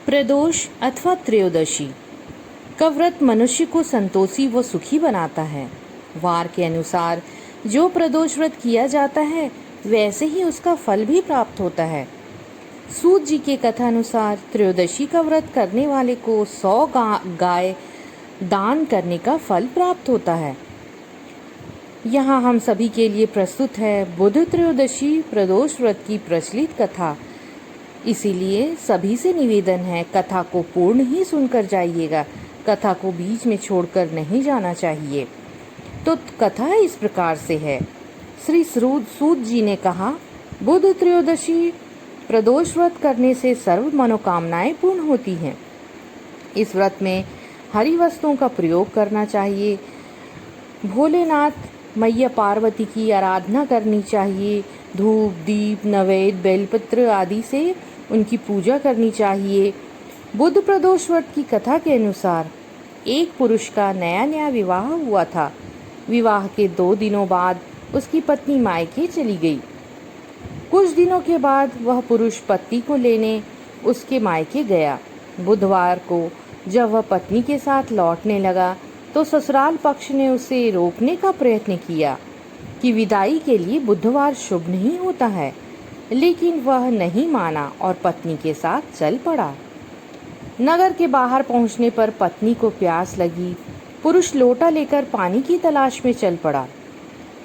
प्रदोष अथवा त्रयोदशी का व्रत मनुष्य को संतोषी व सुखी बनाता है। वार के अनुसार जो प्रदोष व्रत किया जाता है वैसे ही उसका फल भी प्राप्त होता है। सूत जी के कथा अनुसार त्रयोदशी का व्रत करने वाले को 100 गाय दान करने का फल प्राप्त होता है। यहाँ हम सभी के लिए प्रस्तुत है बुध त्रयोदशी प्रदोष व्रत की प्रचलित कथा। इसीलिए सभी से निवेदन है, कथा को पूर्ण ही सुनकर जाइएगा, कथा को बीच में छोड़कर नहीं जाना चाहिए। तो कथा इस प्रकार से है। श्री सूत जी ने कहा, बुध त्रयोदशी प्रदोष व्रत करने से सर्व मनोकामनाएं पूर्ण होती हैं। इस व्रत में हरी वस्तुओं का प्रयोग करना चाहिए। भोलेनाथ मैया पार्वती की आराधना करनी चाहिए। धूप दीप नैवेद्य बेलपत्र आदि से उनकी पूजा करनी चाहिए। बुध प्रदोष व्रत की कथा के अनुसार एक पुरुष का नया विवाह हुआ था। विवाह के 2 दिनों बाद उसकी पत्नी मायके चली गई। कुछ दिनों के बाद वह पुरुष पत्नी को लेने उसके मायके गया। बुधवार को जब वह पत्नी के साथ लौटने लगा तो ससुराल पक्ष ने उसे रोकने का प्रयत्न किया कि विदाई के लिए बुधवार शुभ नहीं होता है, लेकिन वह नहीं माना और पत्नी के साथ चल पड़ा। नगर के बाहर पहुंचने पर पत्नी को प्यास लगी। पुरुष लोटा लेकर पानी की तलाश में चल पड़ा।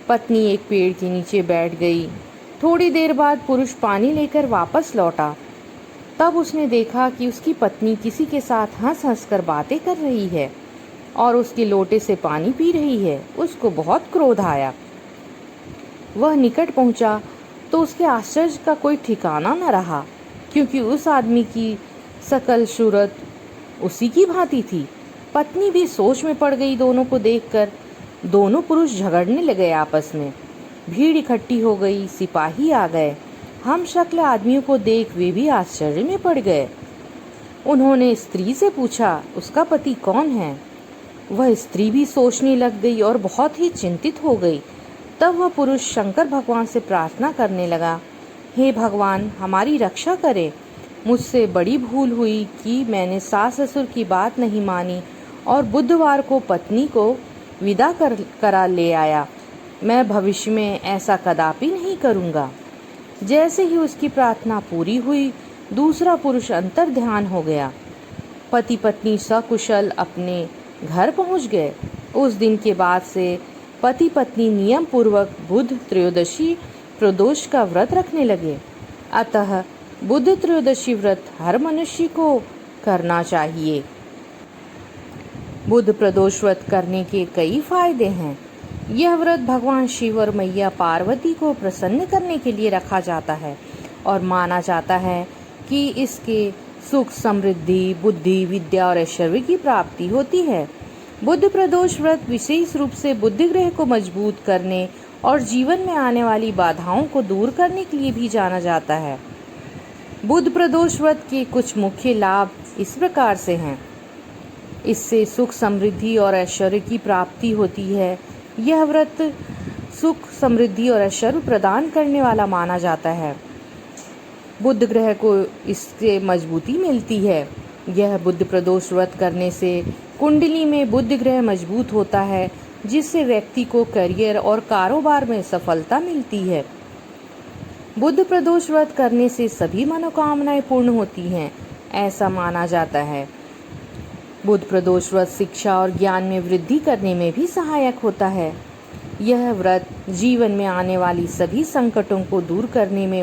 पत्नी एक पेड़ के नीचे बैठ गई। थोड़ी देर बाद पुरुष पानी लेकर वापस लौटा। तब उसने देखा कि उसकी पत्नी किसी के साथ हंस हंस कर बातें कर रही है और उसके लोटे से पानी पी रही है। उसको बहुत क्रोध आया। वह निकट पहुंचा तो उसके आश्चर्य का कोई ठिकाना न रहा, क्योंकि उस आदमी की सकल सूरत उसी की भांति थी। पत्नी भी सोच में पड़ गई। दोनों को देखकर दोनों पुरुष झगड़ने लगे आपस में। भीड़ इकट्ठी हो गई। सिपाही आ गए। हम शक्ल आदमियों को देख वे भी आश्चर्य में पड़ गए। उन्होंने स्त्री से पूछा, उसका पति कौन है? वह स्त्री भी सोचने लग गई और बहुत ही चिंतित हो गई। तब वह पुरुष शंकर भगवान से प्रार्थना करने लगा, हे भगवान, हमारी रक्षा करें। मुझसे बड़ी भूल हुई कि मैंने सास ससुर की बात नहीं मानी और बुधवार को पत्नी को विदा करा ले आया। मैं भविष्य में ऐसा कदापि नहीं करूँगा। जैसे ही उसकी प्रार्थना पूरी हुई, दूसरा पुरुष अंतर ध्यान हो गया। पति पत्नी सकुशल अपने घर पहुँच गए। उस दिन के बाद से पति पत्नी नियम पूर्वक बुध त्रयोदशी प्रदोष का व्रत रखने लगे। अतः बुध त्रयोदशी व्रत हर मनुष्य को करना चाहिए। बुध प्रदोष व्रत करने के कई फायदे हैं। यह व्रत भगवान शिव और मैया पार्वती को प्रसन्न करने के लिए रखा जाता है और माना जाता है कि इसके सुख समृद्धि बुद्धि विद्या और ऐश्वर्य की प्राप्ति होती है। बुध प्रदोष व्रत विशेष रूप से बुद्धि ग्रह को मजबूत करने और जीवन में आने वाली बाधाओं को दूर करने के लिए भी जाना जाता है। बुध प्रदोष व्रत के कुछ मुख्य लाभ इस प्रकार से हैं। इससे सुख समृद्धि और ऐश्वर्य की प्राप्ति होती है। यह व्रत सुख समृद्धि और ऐश्वर्य प्रदान करने वाला माना जाता है। बुध ग्रह को इससे मजबूती मिलती है। यह बुध प्रदोष व्रत करने से कुंडली में बुध ग्रह मजबूत होता है, जिससे व्यक्ति को करियर और कारोबार में सफलता मिलती है। बुध प्रदोष व्रत करने से सभी मनोकामनाएं पूर्ण होती हैं, ऐसा माना जाता है। बुध प्रदोष व्रत शिक्षा और ज्ञान में वृद्धि करने में भी सहायक होता है। यह व्रत जीवन में आने वाली सभी संकटों को दूर करने में